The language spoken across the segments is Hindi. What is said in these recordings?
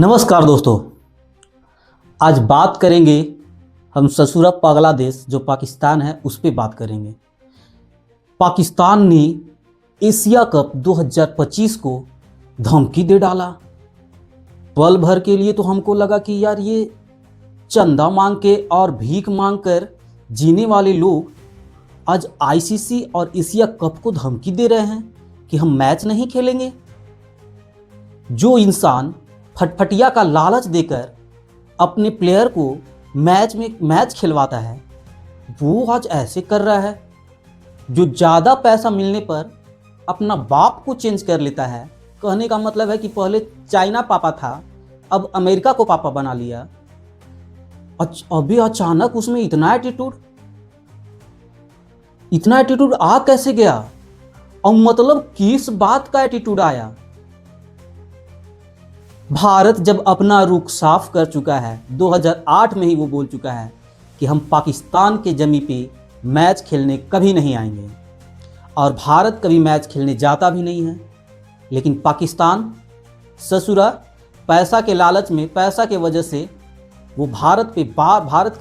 नमस्कार दोस्तों, आज बात करेंगे हम ससुरा पगला देश जो पाकिस्तान है उस पर बात करेंगे। पाकिस्तान ने एशिया कप 2025 को धमकी दे डाला। पल भर के लिए तो हमको लगा कि यार ये चंदा मांग के और भीख मांग कर जीने वाले लोग आज आईसीसी और एशिया कप को धमकी दे रहे हैं कि हम मैच नहीं खेलेंगे। जो इंसान फटफटिया का लालच देकर अपने प्लेयर को मैच खिलवाता है वो आज ऐसे कर रहा है। जो ज़्यादा पैसा मिलने पर अपना बाप को चेंज कर लेता है। कहने का मतलब है कि पहले चाइना पापा था, अब अमेरिका को पापा बना लिया। अभी अचानक उसमें इतना एटीट्यूड आ कैसे गया और मतलब किस बात का एटीट्यूड आया। भारत जब अपना रुख साफ कर चुका है, 2008 में ही वो बोल चुका है कि हम पाकिस्तान के जमी पे मैच खेलने कभी नहीं आएंगे और भारत कभी मैच खेलने जाता भी नहीं है। लेकिन पाकिस्तान ससुरा पैसा के लालच में, पैसा के वजह से वो भारत के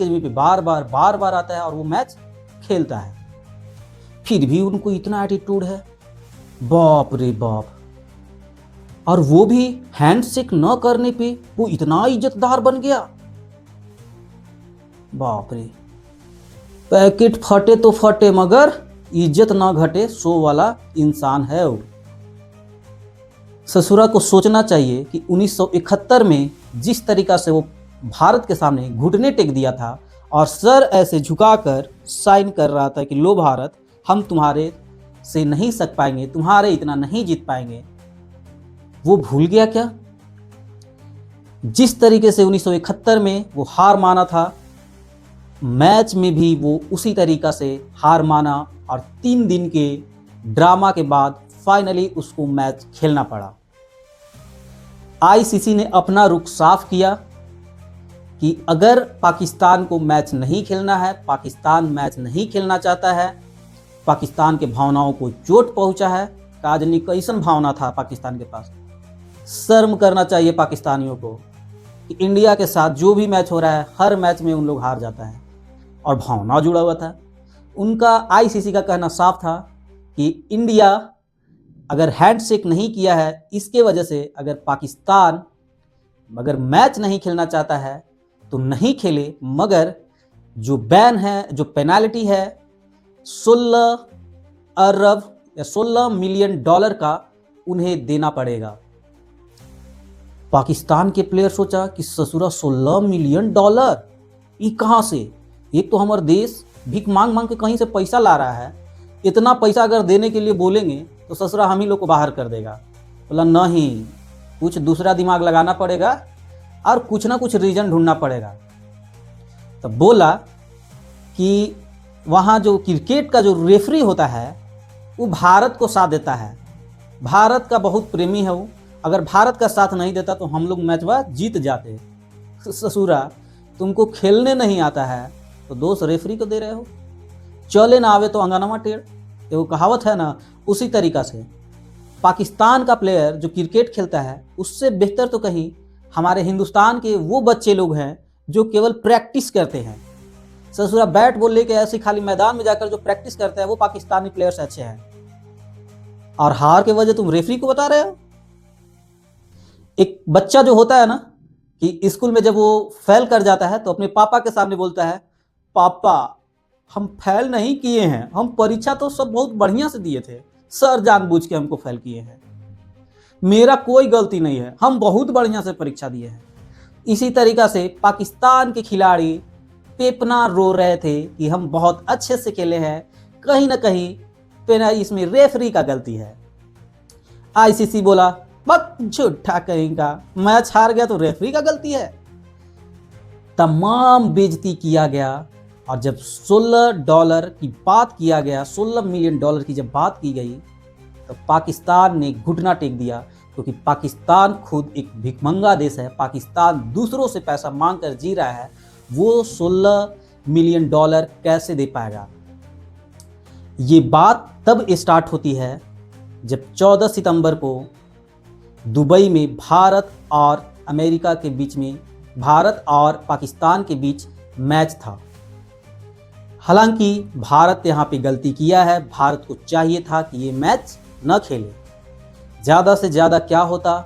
जमी पे बार बार आता है और वो मैच खेलता है। फिर भी उनको इतना एटीट्यूड है, बाप रे बाप। और वो भी हैंडशेक न करने पे वो इतना इज्जतदार बन गया, बाप रे। पैकेट फटे तो फटे मगर इज्जत ना घटे, सो वाला इंसान है वो। ससुरा को सोचना चाहिए कि 1971 में जिस तरीका से वो भारत के सामने घुटने टेक दिया था और सर ऐसे झुकाकर साइन कर रहा था कि लो भारत, हम तुम्हारे से नहीं सक पाएंगे, तुम्हारे इतना नहीं जीत पाएंगे, वो भूल गया क्या? जिस तरीके से 1971 में वो हार माना था, मैच में भी वो उसी तरीका से हार माना और 3 दिन के ड्रामा के बाद फाइनली उसको मैच खेलना पड़ा। आईसीसी ने अपना रुख साफ किया कि अगर पाकिस्तान को मैच नहीं खेलना है, पाकिस्तान मैच नहीं खेलना चाहता है, पाकिस्तान के भावनाओं को चोट पहुंचा है। काजनी कैसन भावना था पाकिस्तान के पास। शर्म करना चाहिए पाकिस्तानियों को कि इंडिया के साथ जो भी मैच हो रहा है हर मैच में उन लोग हार जाता है और भावना जुड़ा हुआ था उनका। आईसीसी का कहना साफ था कि इंडिया अगर हैंडशेक नहीं किया है, इसके वजह से अगर पाकिस्तान अगर मैच नहीं खेलना चाहता है तो नहीं खेले, मगर जो बैन है, जो पेनाल्टी है 16 अरब या $16 मिलियन का उन्हें देना पड़ेगा। पाकिस्तान के प्लेयर सोचा कि ससुरा $16 मिलियन, ये कहाँ से? एक तो हमारा देश भीख मांग मांग के कहीं से पैसा ला रहा है, इतना पैसा अगर देने के लिए बोलेंगे तो ससुरा हम ही लोग को बाहर कर देगा। बोला नहीं, कुछ दूसरा दिमाग लगाना पड़ेगा और कुछ ना कुछ रीजन ढूंढना पड़ेगा। तब बोला कि वहाँ जो क्रिकेट का जो रेफरी होता है वो भारत को साथ देता है, भारत का बहुत प्रेमी है वो, अगर भारत का साथ नहीं देता तो हम लोग मैचवा जीत जाते। ससुरा तुमको खेलने नहीं आता है तो दोष रेफरी को दे रहे हो, चले ना आवे तो अंगनामा टेढ़, ये वो कहावत है ना। उसी तरीका से पाकिस्तान का प्लेयर जो क्रिकेट खेलता है उससे बेहतर तो कहीं हमारे हिंदुस्तान के वो बच्चे लोग हैं जो केवल प्रैक्टिस करते हैं। ससुरा बैट बॉल लेके ऐसे खाली मैदान में जाकर जो प्रैक्टिस करते हैं वो पाकिस्तानी प्लेयर्स अच्छे हैं, और हार के वजह तुम रेफरी को बता रहे हो। एक बच्चा जो होता है ना कि स्कूल में जब वो फेल कर जाता है तो अपने पापा के सामने बोलता है, पापा हम फेल नहीं किए हैं, हम परीक्षा तो सब बहुत बढ़िया से दिए थे, सर जानबूझ के हमको फेल किए हैं, मेरा कोई गलती नहीं है, हम बहुत बढ़िया से परीक्षा दिए हैं। इसी तरीका से पाकिस्तान के खिलाड़ी पेपना रो रहे थे कि हम बहुत अच्छे से खेले हैं, कहीं ना कहीं इसमें रेफरी का गलती है। आईसीसी बोला मत झूठा कहेगा, मैच हार गया तो रेफरी का गलती है। तमाम बेइज्जती किया गया और जब $16 की बात किया गया, $16 मिलियन की जब बात की गई तो पाकिस्तान ने घुटना टेक दिया, क्योंकि पाकिस्तान खुद एक भिखमंगा देश है। पाकिस्तान दूसरों से पैसा मांग कर जी रहा है, वो $16 मिलियन कैसे दे पाएगा? ये बात तब स्टार्ट होती है जब 14 सितंबर को दुबई में भारत और अमेरिका के बीच में, भारत और पाकिस्तान के बीच मैच था। हालांकि भारत यहाँ पे गलती किया है, भारत को चाहिए था कि ये मैच न खेले। ज़्यादा से ज़्यादा क्या होता,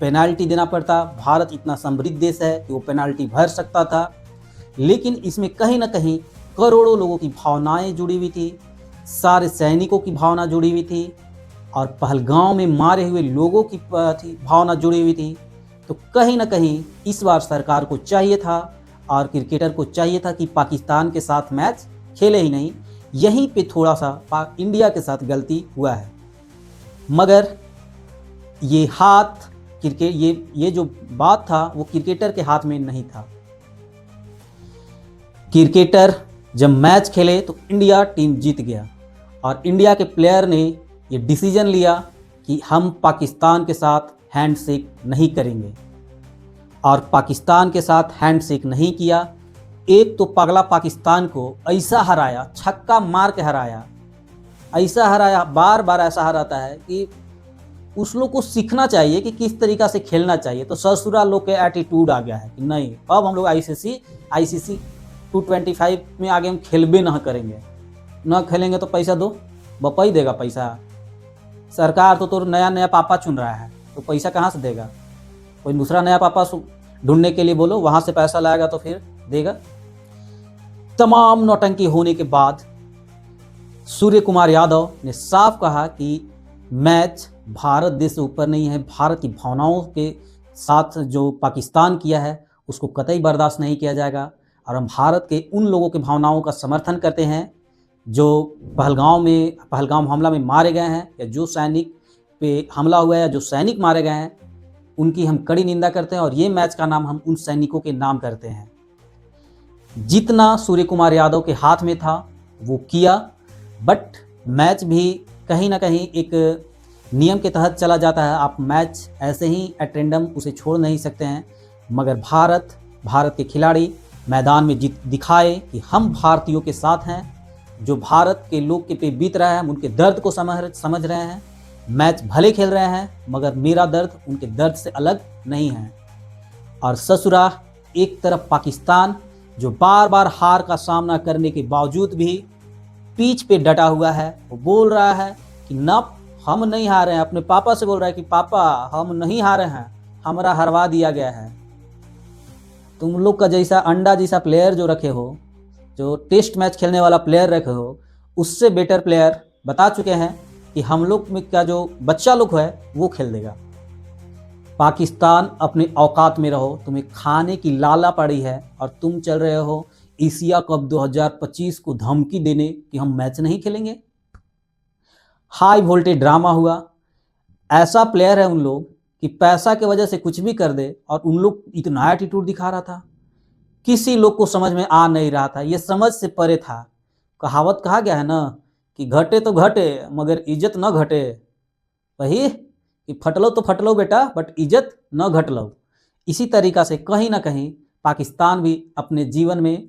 पेनाल्टी देना पड़ता। भारत इतना समृद्ध देश है कि वो पेनाल्टी भर सकता था, लेकिन इसमें कहीं ना कहीं करोड़ों लोगों की भावनाएं जुड़ी हुई थी, सारे सैनिकों की भावना जुड़ी हुई थी और पहलगाम में मारे हुए लोगों की भावना जुड़ी हुई थी। तो कहीं ना कहीं इस बार सरकार को चाहिए था और क्रिकेटर को चाहिए था कि पाकिस्तान के साथ मैच खेले ही नहीं। यहीं पे थोड़ा सा इंडिया के साथ गलती हुआ है, मगर ये हाथ क्रिकेट ये जो बात था वो क्रिकेटर के हाथ में नहीं था। क्रिकेटर जब मैच खेले तो इंडिया टीम जीत गया और इंडिया के प्लेयर ने ये डिसीजन लिया कि हम पाकिस्तान के साथ हैंडशेक नहीं करेंगे, और पाकिस्तान के साथ हैंडशेक नहीं किया। एक तो पगला पाकिस्तान को ऐसा हराया, छक्का मार के हराया, ऐसा हराया, बार बार ऐसा हराता है कि उस लोग को सीखना चाहिए कि किस तरीक़ा से खेलना चाहिए। तो ससुरा लोग के एटीट्यूड आ गया है कि नहीं, अब हम लोग आईसीसी 225 में आगे हम खेलबे ना करेंगे, ना खेलेंगे तो पैसा दो, बपा ही देगा पैसा। सरकार तो नया पापा चुन रहा है, तो पैसा कहाँ से देगा? कोई दूसरा नया पापा ढूंढने के लिए बोलो, वहाँ से पैसा लाएगा तो फिर देगा। तमाम नौटंकी होने के बाद सूर्य कुमार यादव ने साफ कहा कि मैच भारत देश से ऊपर नहीं है, भारत की भावनाओं के साथ जो पाकिस्तान किया है उसको कतई बर्दाश्त नहीं किया जाएगा, और हम भारत के उन लोगों के भावनाओं का समर्थन करते हैं जो पहलगाम हमला में मारे गए हैं, या जो सैनिक पे हमला हुआ है, या जो सैनिक मारे गए हैं, उनकी हम कड़ी निंदा करते हैं और ये मैच का नाम हम उन सैनिकों के नाम करते हैं। जितना सूर्य कुमार यादव के हाथ में था वो किया, बट मैच भी कहीं ना कहीं एक नियम के तहत चला जाता है। आप मैच ऐसे ही एट रैंडम उसे छोड़ नहीं सकते हैं, मगर भारत के खिलाड़ी मैदान में दिखाए कि हम भारतीयों के साथ हैं। जो भारत के लोग के पे बीत रहा है, हम उनके दर्द को समझ रहे हैं। मैच भले खेल रहे हैं, मगर मेरा दर्द उनके दर्द से अलग नहीं है। और ससुरा एक तरफ पाकिस्तान जो बार बार हार का सामना करने के बावजूद भी पीच पे डटा हुआ है, वो बोल रहा है कि ना हम नहीं हारे हैं। अपने पापा से बोल रहा है कि पापा हम नहीं हारे हैं, हमारा हरवा दिया गया है। तुम लोग का जैसा अंडा जैसा प्लेयर जो रखे हो, जो टेस्ट मैच खेलने वाला प्लेयर रखे हो, उससे बेटर प्लेयर बता चुके हैं कि हम लोग में का जो बच्चा लोग है वो खेल देगा। पाकिस्तान अपने औकात में रहो, तुम्हें खाने की लाला पड़ी है और तुम चल रहे हो एशिया कप 2025 को धमकी देने कि हम मैच नहीं खेलेंगे। हाई वोल्टेज ड्रामा हुआ। ऐसा प्लेयर है उन लोग कि पैसा की वजह से कुछ भी कर दे, और उन लोग इतना एटीट्यूड दिखा रहा था, किसी लोग को समझ में आ नहीं रहा था, ये समझ से परे था। कहावत कहा गया है ना कि घटे तो घटे मगर इज्जत न घटे, वही कि फटलो तो फटलो बेटा बट इज्जत न घटलो। इसी तरीक़ा से कहीं ना कहीं पाकिस्तान भी अपने जीवन में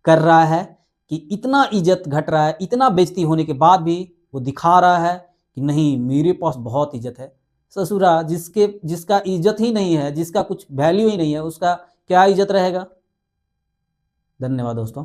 कर रहा है कि इतना इज्जत घट रहा है, इतना बेइज्जती होने के बाद भी वो दिखा रहा है कि नहीं मेरे पास बहुत इज्जत है। ससुरा जिसका इज्जत ही नहीं है, जिसका कुछ वैल्यू ही नहीं है, उसका क्या इज्जत रहेगा। धन्यवाद दोस्तों।